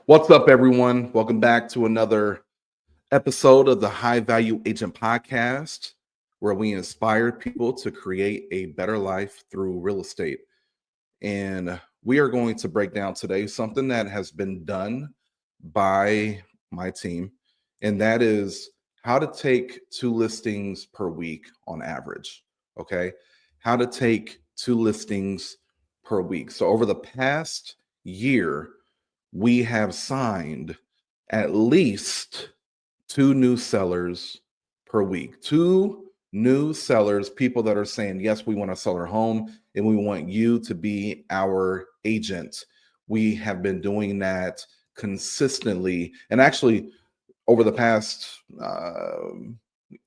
What's up, everyone? Welcome back to another episode of the High Value Agent Podcast, where we inspire people to create a better life through real estate. And we are going to break down today something that has been done by my team, and that is how to take two listings per week on average. Okay. How to take two listings per week. So, over the past year, we have signed at least two new sellers per week. Two new sellers, people that are saying, yes, we want to sell our home and we want you to be our agent. We have been doing that consistently. And actually, over the past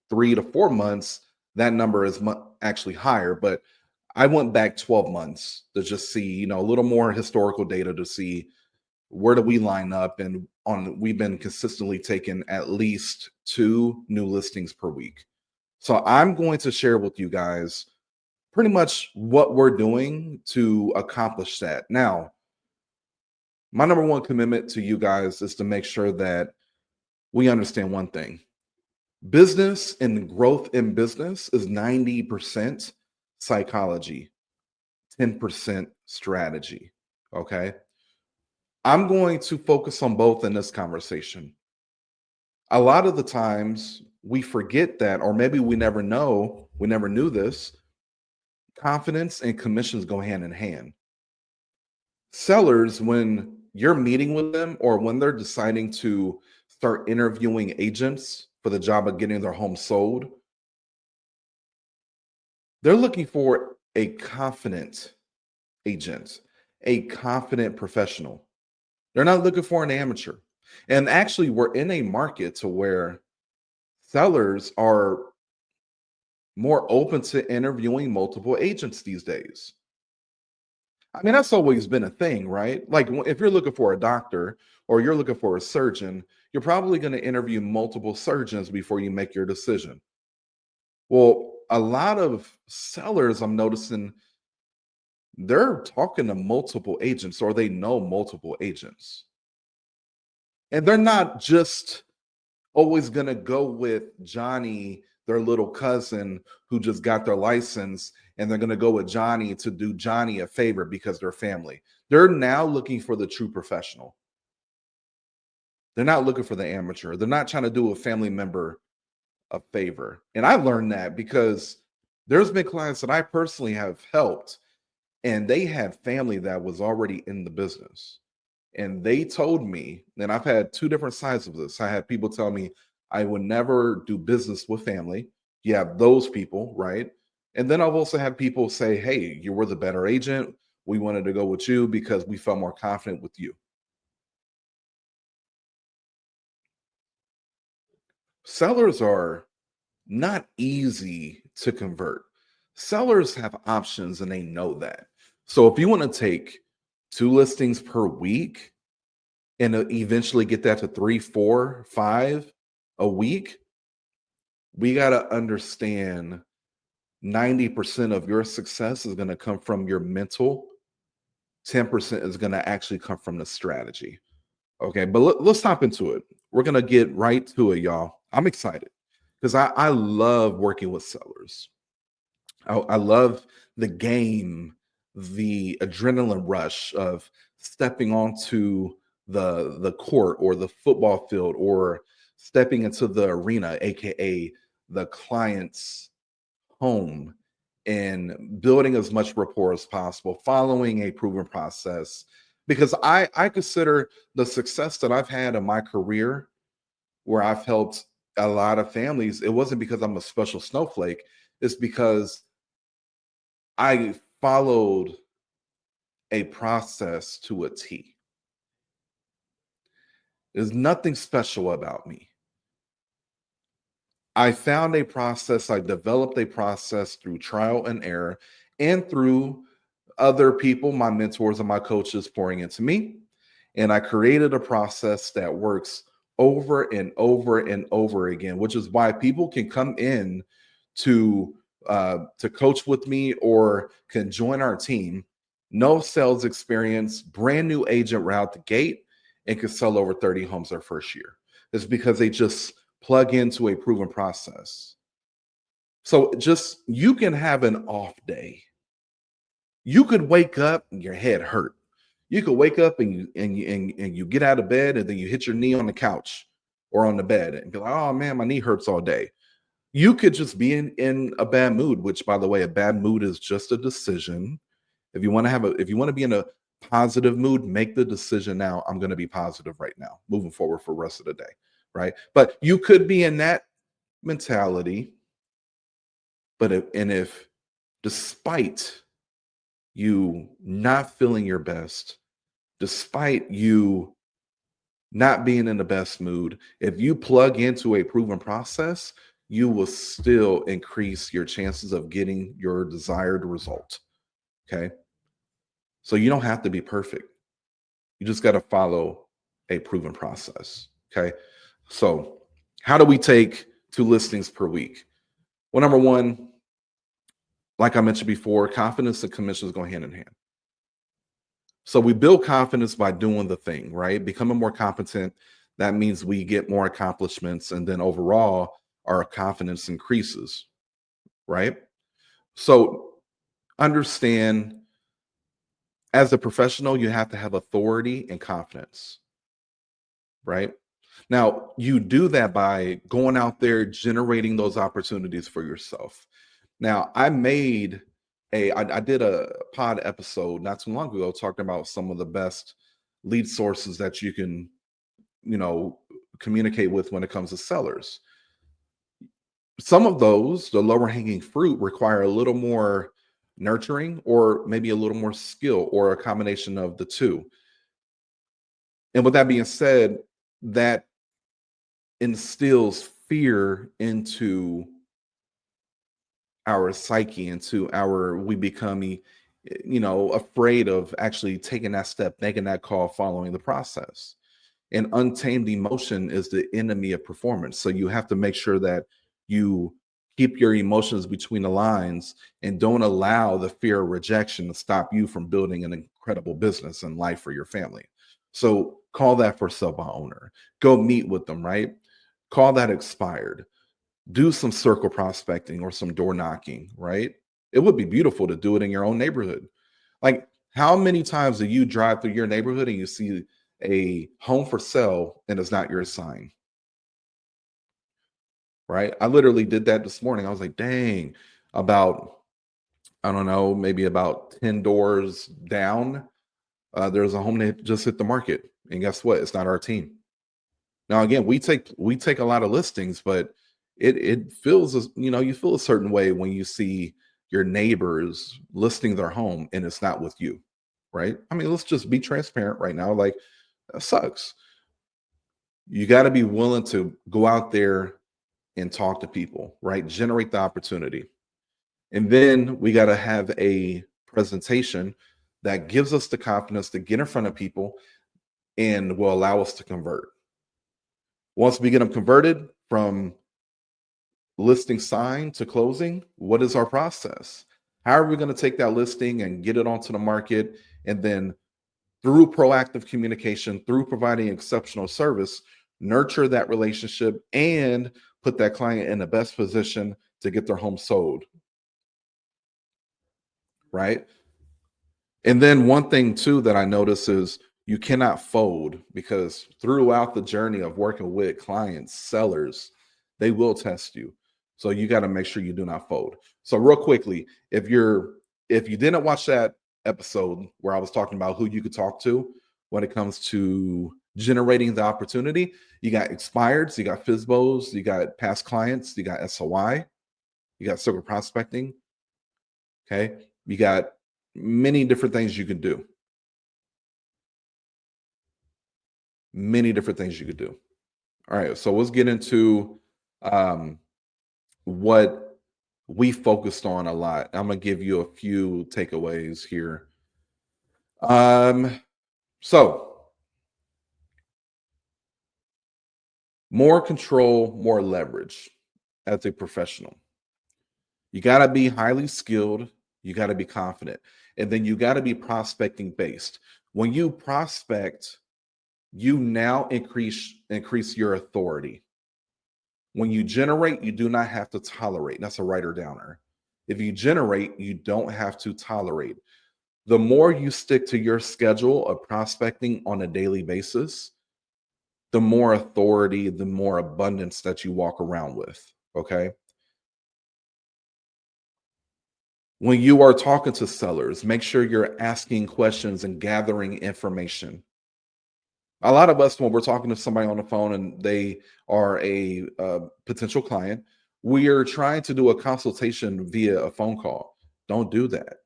3 to 4 months, that number is actually higher. But I went back 12 months to just see, a little more historical data to see where do we line up, and we've been consistently taking at least two new listings per week. So I'm going to share with you guys pretty much what we're doing to accomplish that. Now, my number one commitment to you guys is to make sure that we understand one thing. Business and growth in business is 90% psychology, 10% strategy. Okay. I'm going to focus on both in this conversation. A lot of the times we forget that, or maybe we never knew this. Confidence and commissions go hand in hand. Sellers, when you're meeting with them or when they're deciding to start interviewing agents for the job of getting their home sold, they're looking for a confident agent, a confident professional. They're not looking for an amateur. And actually, we're in a market to where sellers are more open to interviewing multiple agents these days. I mean, that's always been a thing, right? Like if you're looking for a doctor or you're looking for a surgeon, you're probably going to interview multiple surgeons before you make your decision. Well, a lot of sellers, I'm noticing, they're talking to multiple agents or they know multiple agents. And they're not just always going to go with Johnny, their little cousin who just got their license, and they're going to go with Johnny to do Johnny a favor because they're family. They're now looking for the true professional. They're not looking for the amateur. They're not trying to do a family member a favor. And I learned that because there's been clients that I personally have helped, and they had family that was already in the business. And they told me, and I've had two different sides of this. I had people tell me I would never do business with family. You have those people, right? And then I've also had people say, hey, you were the better agent. We wanted to go with you because we felt more confident with you. Sellers are not easy to convert. Sellers have options and they know that. So if you want to take two listings per week, and eventually get that to 3, 4, 5 a week, we got to understand 90% of your success is going to come from your mental, 10% is going to actually come from the strategy. Okay, but let's hop into it. We're going to get right to it, y'all. I'm excited because I love working with sellers. I love the game, the adrenaline rush of stepping onto the court or the football field or stepping into the arena, aka the client's home, and building as much rapport as possible, following a proven process. Because I consider the success that I've had in my career, where I've helped a lot of families, it wasn't because I'm a special snowflake. It's because I followed a process to a T. There's nothing special about me. I found a process, I developed a process through trial and error and through other people, my mentors and my coaches pouring into me. And I created a process that works over and over and over again, which is why people can come in to coach with me or can join our team. No sales experience, brand new agent right out the gate, and could sell over 30 homes their first year. It's because they just plug into a proven process. So just you can have an off day. You could wake up and your head hurt. You could wake up and you get out of bed and then you hit your knee on the couch or on the bed and be like, oh man, my knee hurts all day. You could just be in a bad mood, which by the way, a bad mood is just a decision. If you want to be in a positive mood, make the decision now. I'm going to be positive right now, moving forward for the rest of the day. Right. But you could be in that mentality. If despite you not feeling your best, despite you not being in the best mood, if you plug into a proven process, you will still increase your chances of getting your desired result. Okay. So you don't have to be perfect. You just got to follow a proven process. Okay. So, how do we take 2 listings per week? Well, number one, like I mentioned before, confidence and commissions go hand in hand. So we build confidence by doing the thing, right? Becoming more competent. That means we get more accomplishments, and then overall, our confidence increases, right? So understand as a professional, you have to have authority and confidence, right? Now, you do that by going out there, generating those opportunities for yourself. Now, I did a pod episode not too long ago talking about some of the best lead sources that you can, you know, communicate with when it comes to sellers. Some of those, the lower hanging fruit, require a little more nurturing or maybe a little more skill or a combination of the two. And with that being said, that instills fear into our psyche, into our we become afraid of actually taking that step, making that call, following the process. And untamed emotion is the enemy of performance. So you have to make sure that you keep your emotions between the lines and don't allow the fear of rejection to stop you from building an incredible business and life for your family. So call that for sale by owner. Go meet with them, right? Call that expired. Do some circle prospecting or some door knocking, right? It would be beautiful to do it in your own neighborhood. Like, how many times do you drive through your neighborhood and you see a home for sale and it's not your sign, right? I literally did that this morning. I was like, dang, about, I don't know, maybe about 10 doors down, there's a home that just hit the market. And guess what? It's not our team. Now, again, we take a lot of listings, but it feels you feel a certain way when you see your neighbors listing their home and it's not with you, right? I mean, let's just be transparent right now. Like, that sucks. You got to be willing to go out there and talk to people, right? Generate the opportunity. And then we got to have a presentation that gives us the confidence to get in front of people and will allow us to convert. Once we get them converted from listing sign to closing, what is our process? How are we going to take that listing and get it onto the market? And then through proactive communication, through providing exceptional service, nurture that relationship and put that client in the best position to get their home sold, right? And then one thing too that I notice is you cannot fold, because throughout the journey of working with clients, sellers, they will test you. So you got to make sure you do not fold. So real quickly, if you didn't watch that episode where I was talking about who you could talk to when it comes to generating the opportunity, you got expireds, you got FISBOs, you got past clients, you got SOI, you got circle prospecting. Okay. You got many different things you can do. Many different things you could do. All right. So let's get into um, what we focused on a lot. I'm going to give you a few takeaways here. So more control, more leverage as a professional. You got to be highly skilled. You got to be confident. And then you got to be prospecting based. When you prospect, You now increase your authority. When you generate, you do not have to tolerate. That's a writer downer. If you generate, you don't have to tolerate. The more you stick to your schedule of prospecting on a daily basis, the more authority, the more abundance that you walk around with. Okay. When you are talking to sellers, make sure you're asking questions and gathering information. A lot of us, when we're talking to somebody on the phone and they are a potential client, we are trying to do a consultation via a phone call. Don't do that.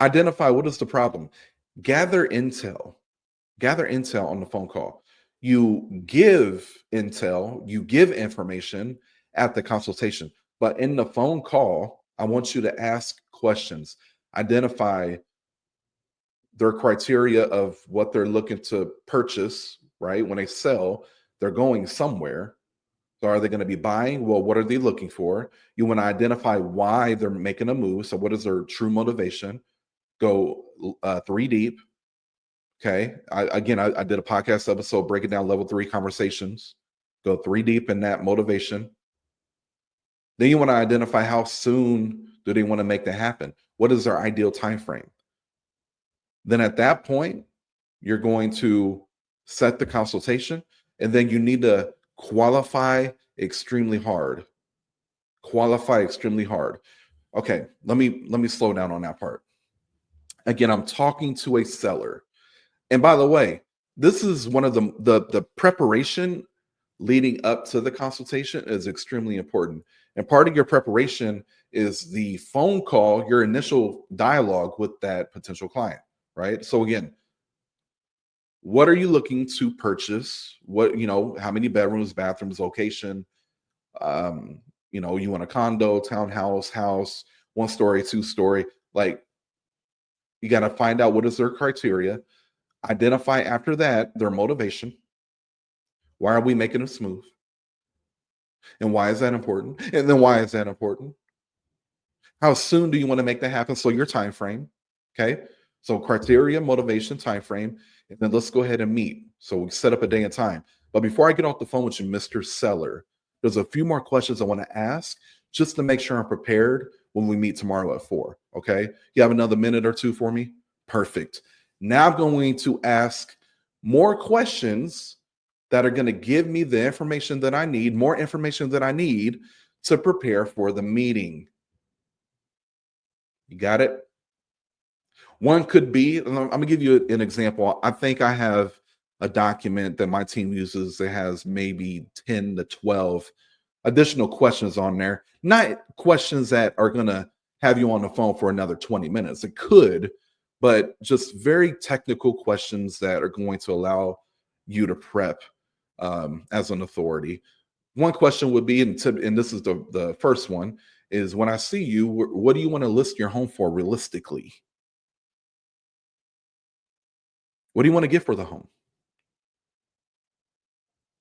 Identify what is the problem. Gather intel. Gather intel on the phone call. You give intel, you give information at the consultation, but in the phone call, I want you to ask questions. Identify their criteria of what they're looking to purchase, right? When they sell, they're going somewhere. So are they going to be buying? Well, what are they looking for? You want to identify why they're making a move. So what is their true motivation? Go three deep. Okay. I did a podcast episode breaking down level 3 conversations. Go three deep in that motivation. Then you want to identify how soon do they want to make that happen? What is their ideal time frame? Then at that point, you're going to set the consultation, and then you need to qualify extremely hard. Qualify extremely hard. Okay, let me slow down on that part. Again, I'm talking to a seller. And by the way, this is one of the preparation leading up to the consultation is extremely important. And part of your preparation is the phone call, your initial dialogue with that potential client, right? So again, what are you looking to purchase? What, how many bedrooms, bathrooms, location? You want a condo, townhouse, house, 1 story, 2 story. Like, you got to find out what is their criteria. Identify after that their motivation. Why are we making them smooth? And why is that important? And then why is that important? How soon do you want to make that happen? So your time frame. Okay. So criteria, motivation, time frame. And then let's go ahead and meet. So we set up a day and time. But before I get off the phone with you, Mr. Seller, there's a few more questions I want to ask just to make sure I'm prepared when we meet tomorrow at 4. Okay. You have another minute or two for me? Perfect. Now I'm going to ask more questions that are going to give me the information that I need, more information that I need to prepare for the meeting. You got it? One could be, and I'm gonna give you an example. I think I have a document that my team uses that has maybe 10 to 12 additional questions on there. Not questions that are gonna have you on the phone for another 20 minutes. It could, but just very technical questions that are going to allow you to prep as an authority. One question would be, and this is the first one, is when I see you, what do you want to list your home for realistically? What do you want to get for the home?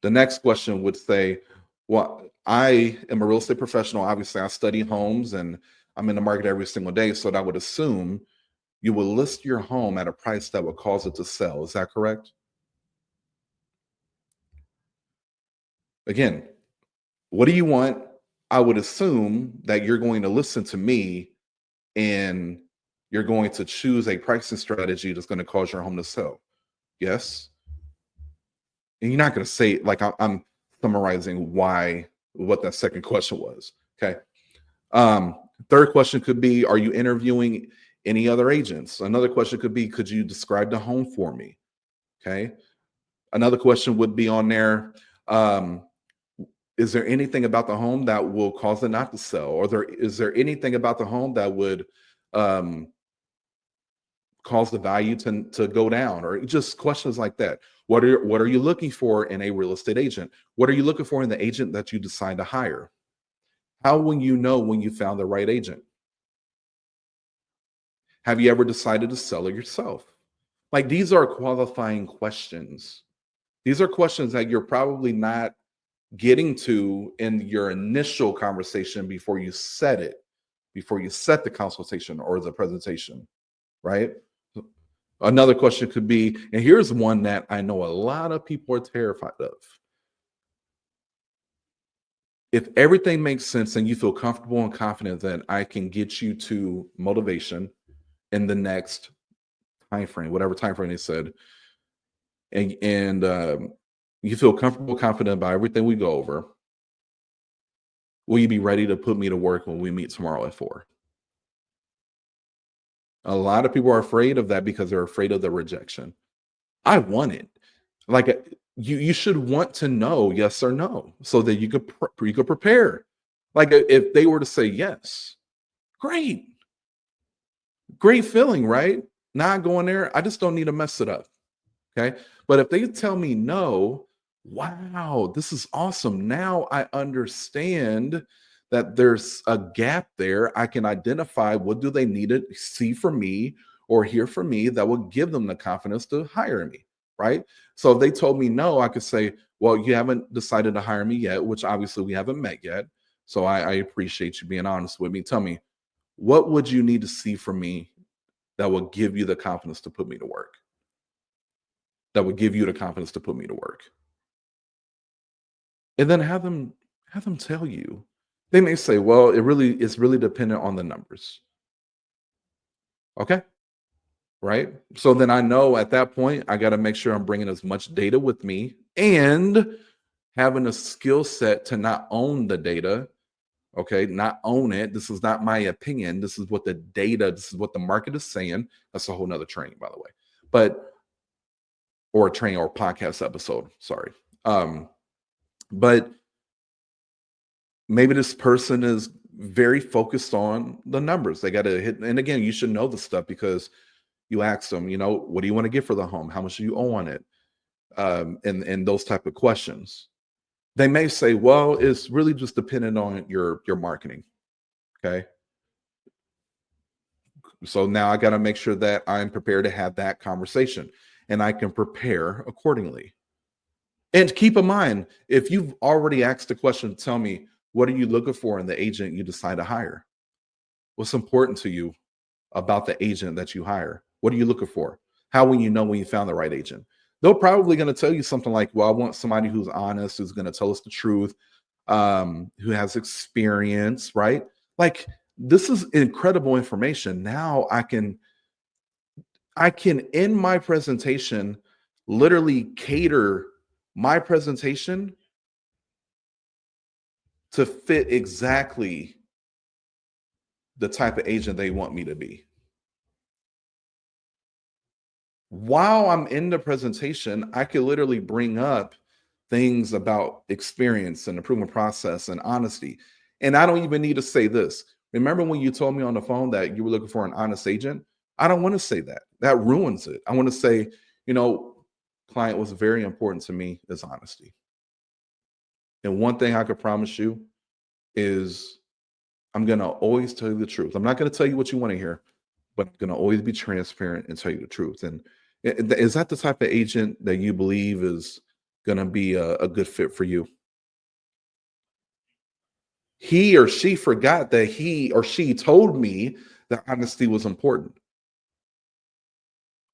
The next question would say, well, I am a real estate professional. Obviously, I study homes and I'm in the market every single day. So I would assume you will list your home at a price that would cause it to sell. Is that correct? Again, what do you want? I would assume that you're going to listen to me and you're going to choose a pricing strategy that's going to cause your home to sell. Yes. And you're not going to say, like, I'm summarizing what that second question was. Okay. Um, Third question could be, are you interviewing any other agents? Another question could be, could you describe the home for me? Okay. Another question would be on there. Um, is there anything about the home that will cause it not to sell? Or is there anything about the home that would um, cause the value to go down, or just questions like that? What are you looking for in a real estate agent? What are you looking for in the agent that you decide to hire? How will you know when you found the right agent? Have you ever decided to sell it yourself? Like, these are qualifying questions. These are questions that you're probably not getting to in your initial conversation before you set the consultation or the presentation, right? Another question could be, and here's one that I know a lot of people are terrified of. If everything makes sense and you feel comfortable and confident that I can get you to motivation in the next time frame, whatever time frame they said, and you feel comfortable, confident about everything we go over, will you be ready to put me to work when we meet tomorrow at 4? A lot of people are afraid of that because they're afraid of the rejection. I want it. Like you should want to know yes or no so that you could prepare. Like if they were to say yes, great, great feeling, right? Not going there. I just don't need to mess it up. Okay. But if they tell me no, wow, this is awesome. Now I understand that there's a gap there. I can identify what do they need to see from me or hear from me that will give them the confidence to hire me. Right. So if they told me no, I could say, well, you haven't decided to hire me yet, which obviously we haven't met yet. So I appreciate you being honest with me. Tell me, what would you need to see from me that will give you the confidence to put me to work? That would give you the confidence to put me to work. And then have them tell you. They may say, "Well, it's really dependent on the numbers." Okay? Right? So then I know at that point I got to make sure I'm bringing as much data with me and having a skill set to not own the data, okay? Not own it. This is not my opinion. This is what the market is saying. That's a whole nother training, by the way. But or a training or podcast episode, sorry. But maybe this person is very focused on the numbers. They got to hit, and again, you should know the stuff because you ask them, what do you want to get for the home? How much do you owe on it? And those type of questions. They may say, well, it's really just dependent on your marketing. Okay. So now I got to make sure that I'm prepared to have that conversation and I can prepare accordingly. And keep in mind, if you've already asked the question, tell me, what are you looking for in the agent you decide to hire? What's important to you about the agent that you hire? What are you looking for? How will you know when you found the right agent? They're probably going to tell you something like, well, I want somebody who's honest, who's going to tell us the truth, who has experience, right? Like this is incredible information. Now I can in my presentation literally cater my presentation to fit exactly the type of agent they want me to be. While I'm in the presentation, I could literally bring up things about experience and improvement process and honesty. And I don't even need to say this. Remember when you told me on the phone that you were looking for an honest agent? I don't want to say that. That ruins it. I want to say, you know, client, was very important to me is honesty. And one thing I could promise you is I'm going to always tell you the truth. I'm not going to tell you what you want to hear, but I'm going to always be transparent and tell you the truth. And is that the type of agent that you believe is going to be a good fit for you? He or she forgot that he or she told me that honesty was important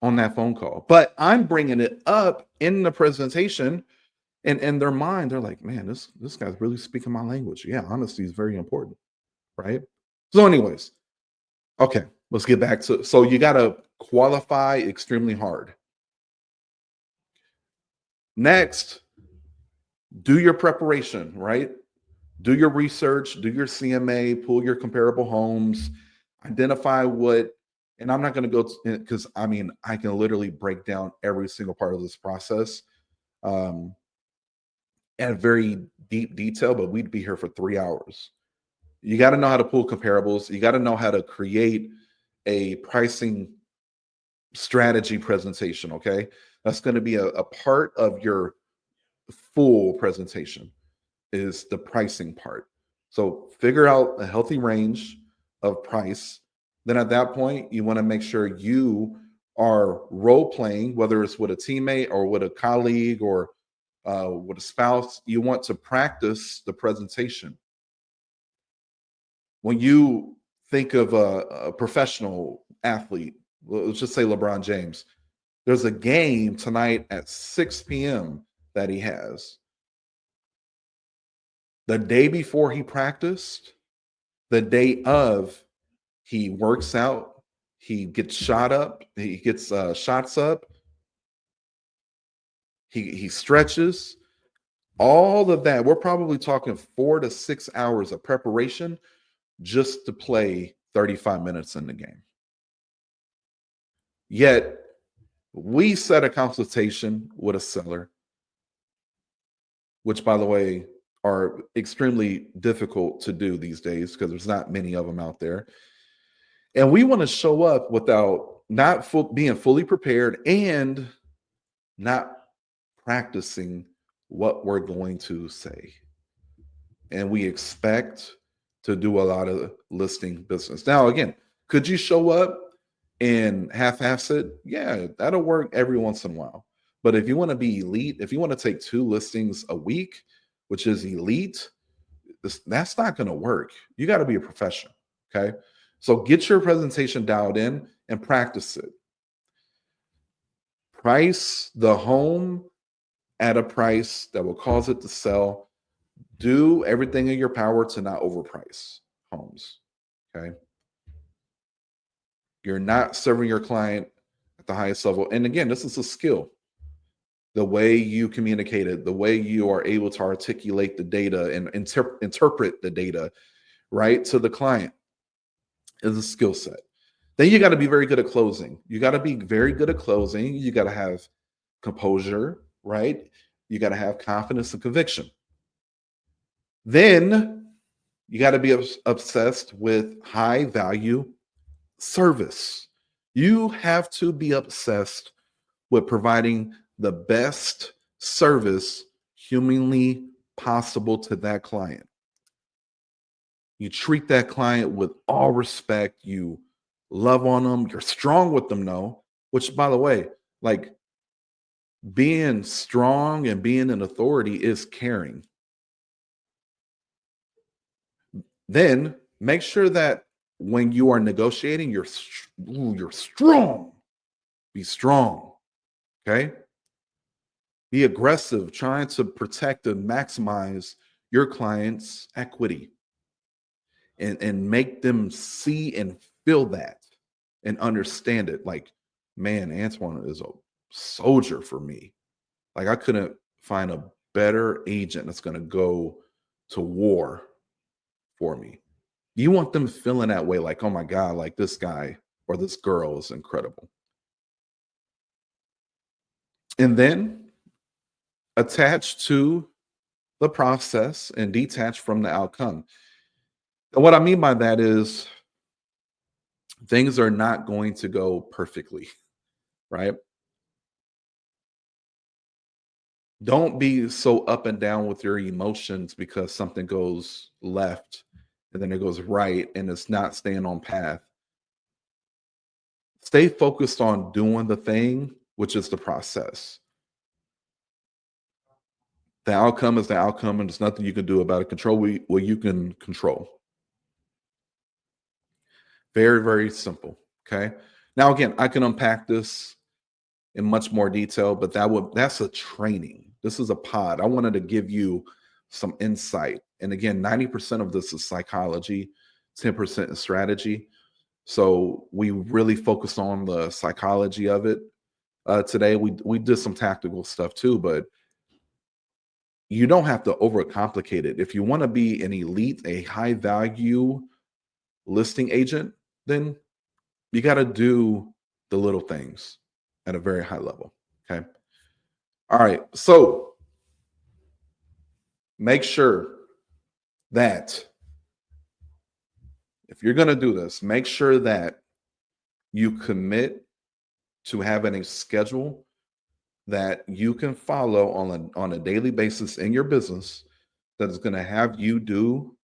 on that phone call, but I'm bringing it up in the presentation, and in their mind, they're like, "Man, this guy's really speaking my language." Yeah, honesty is very important, right? So, anyways, okay, let's get back to so you got to qualify extremely hard. Next, do your preparation, right? Do your research, do your CMA, pull your comparable homes, identify what, and I'm not going to go because I mean, I can literally break down every single part of this process um, at very deep detail, but we'd be here for 3 hours. You got to know how to pull comparables. You got to know how to create a pricing strategy presentation. Okay. That's going to be a part of your full presentation is the pricing part. So figure out a healthy range of price. Then at that point, you want to make sure you are role playing, whether it's with a teammate or with a colleague or with a spouse. You want to practice the presentation. When you think of a professional athlete, let's just say LeBron James. There's a game tonight at 6 p.m. that he has. The day before he practiced, the day of, he works out, he gets shot up, he gets shots up, he stretches, all of that. We're probably talking 4 to 6 hours of preparation just to play 35 minutes in the game. Yet we set a consultation with a seller, which, by the way, are extremely difficult to do these days because there's not many of them out there. And we want to show up without not being fully prepared and not practicing what we're going to say. And we expect to do a lot of listing business. Now, again, could you show up and half-ass it? Yeah, that'll work every once in a while. But if you want to be elite, if you want to take 2 listings a week, which is elite, that's not going to work. You got to be a professional. Okay. So get your presentation dialed in and practice it. Price the home at a price that will cause it to sell. Do everything in your power to not overprice homes. Okay. You're not serving your client at the highest level. And again, this is a skill. The way you communicate it, the way you are able to articulate the data and interpret the data, right, to the client is a skill set. Then you got to be very good at closing. You got to be very good at closing. You got to have composure, right? You got to have confidence and conviction. Then you got to be obsessed with high value service. You have to be obsessed with providing the best service humanly possible to that client. You treat that client with all respect. You love on them. You're strong with them, no. Which, by the way, like, being strong and being an authority is caring. Then make sure that when you are negotiating, you're strong. Be strong. Okay. Be aggressive, trying to protect and maximize your client's equity and make them see and feel that and understand it. Like, man, Antoine is a soldier for me. Like, I couldn't find a better agent that's going to go to war for me. You want them feeling that way, like, oh my God, like this guy or this girl is incredible. And then attach to the process and detach from the outcome. And what I mean by that is things are not going to go perfectly, right? Don't be so up and down with your emotions because something goes left and then it goes right and it's not staying on path. Stay focused on doing the thing, which is the process. The outcome is the outcome, and there's nothing you can do about it. Control what you can control. Very, very simple. Okay. Now, again, I can unpack this in much more detail, but that's a training. This is a pod. I wanted to give you some insight. And again, 90% of this is psychology, 10% is strategy. So we really focus on the psychology of it today. We did some tactical stuff too, but you don't have to overcomplicate it. If you want to be an elite, a high value listing agent, then you got to do the little things at a very high level. Okay. All right. So make sure that if you're going to do this, make sure that you commit to having a schedule that you can follow on a daily basis in your business that is going to have you do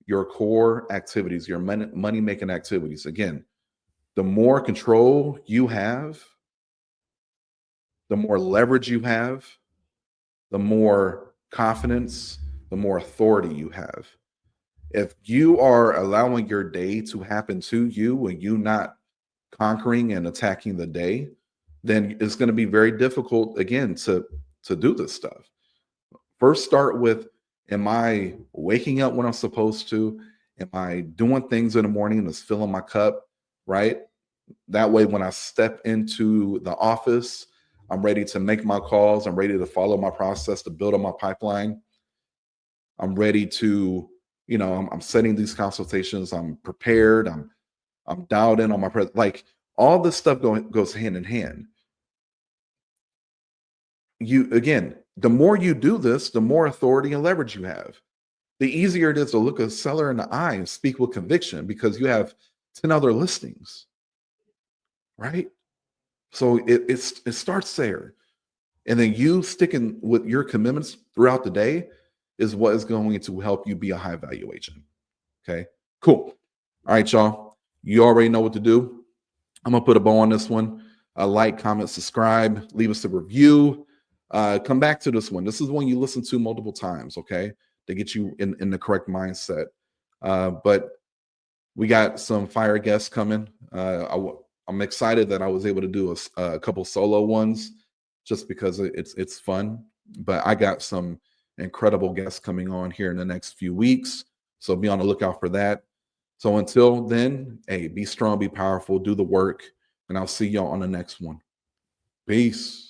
your core activities, your money making activities. Again, the more control you have, the more leverage you have, the more confidence, the more authority you have. If you are allowing your day to happen to you and you not conquering and attacking the day, then it's going to be very difficult again to do this stuff. First start with, am I waking up when I'm supposed to? Am I doing things in the morning that's filling my cup, right? That way, when I step into the office, I'm ready to make my calls. I'm ready to follow my process to build up my pipeline. I'm ready to, I'm setting these consultations. I'm prepared. I'm dialed in on my like all this stuff goes hand in hand. You again, the more you do this, the more authority and leverage you have. The easier it is to look a seller in the eye and speak with conviction because you have 10 other listings, right? So it starts there. And then you sticking with your commitments throughout the day is what is going to help you be a high value agent. Okay, cool. All right, y'all. You already know what to do. I'm gonna put a bow on this one. Like, comment, subscribe, leave us a review. Come back to this one. This is one you listen to multiple times, okay, to get you in the correct mindset. But we got some fire guests coming. I'm excited that I was able to do a couple solo ones just because it's fun. But I got some incredible guests coming on here in the next few weeks. So be on the lookout for that. So until then, hey, be strong, be powerful, do the work, and I'll see y'all on the next one. Peace.